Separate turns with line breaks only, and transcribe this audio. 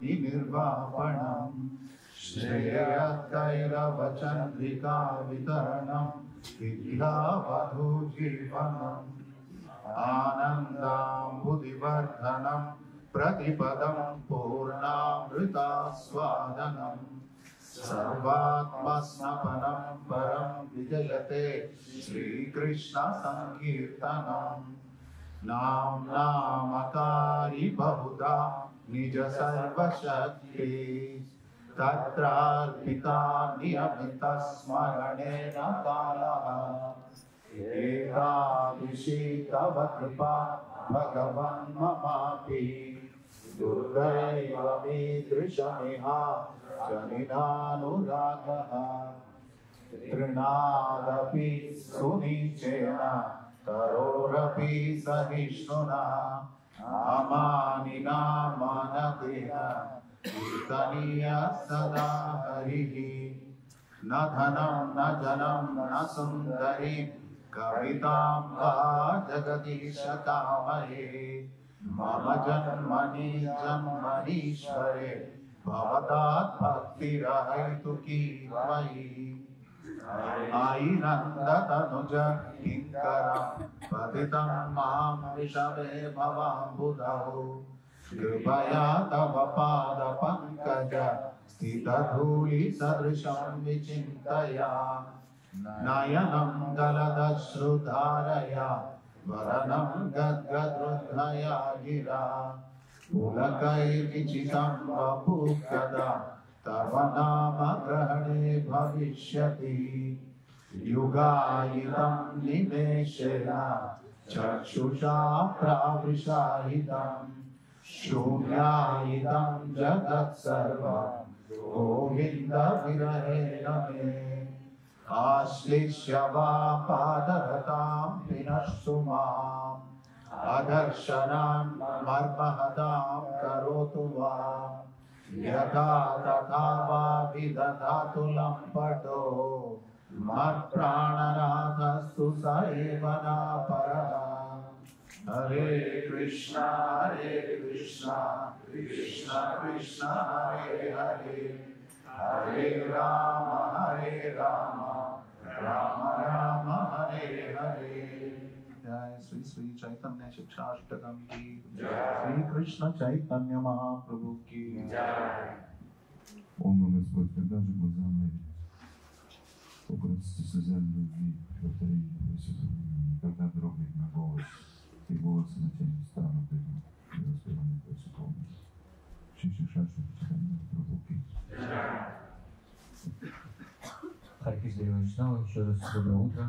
निर्वापणं श्रेयतैरवचन्द्रिका वितरणं विद्यावधूजीवनम् आनन्दाम्बुधिवर्धनं प्रतिपदं पूर्णामृतास्वादनं सर्वात्मस्नपनं परं विजयते श्रीकृष्णसङ्कीर्तनम् नामकारी बहुधा निज सर्वशक्ति तत्रार्पिता नियमित स्मरणेन कालः एकादशी तव कृपा भगवन् ममापि दुर्दैवमीदृशमिह जनिनानुरागः तृणादपि सुनीचेन तरोरपि सहिष्णुना अमानिना मानतेन कीर्तनीय सदा हरिः न धनं न जनं न सुन्दरी कवितां वा जगदीश कामये मम जन्मनि जन्मनीश्वरे भवतात् भक्तिरहैतुकी त्वयि आई नन्दतनुज किङ्करं पतितं मां विषमे भवाम्बुधौ कृपया तव पादपङ्कज स्थितधूलिसदृशं विचिन्तया नयनं गलदश्रुधारया वदनं गद्गदृद्धया गिरा पुलकैर्विचितं वपुः तव नाम ग्रहणे भविष्यति युगायितं निमेषेण चक्षुषा प्राविशायितं शून्यायितं जगत् सर्वं गोविन्द विरहेण मे आश्लिष्य वा पादरतां विनश्तु माम् अदर्शनान् मर्महतां करोतु वा यथा तथा वा विदधातु लम्पटो मत्प्राणनाथस्तु स एव नापरः हरे कृष्णा कृष्ण कृष्ण हरे हरे हरे राम राम राम हरे हरे। जय श्री श्री चैतन्य शिक्षाष्टकम की जय। श्री कृष्ण चैतन्य महाप्रभु की जय।
О, Господь, когда же глаза мои укротятся слезами любви, повтори Твою святую, когда дрогнет на голос, и голосы на тени станут дымом, и воспевание Твою святую. Чище шашу, читание Прабхупи.
Харе Кришна, еще раз доброе утро.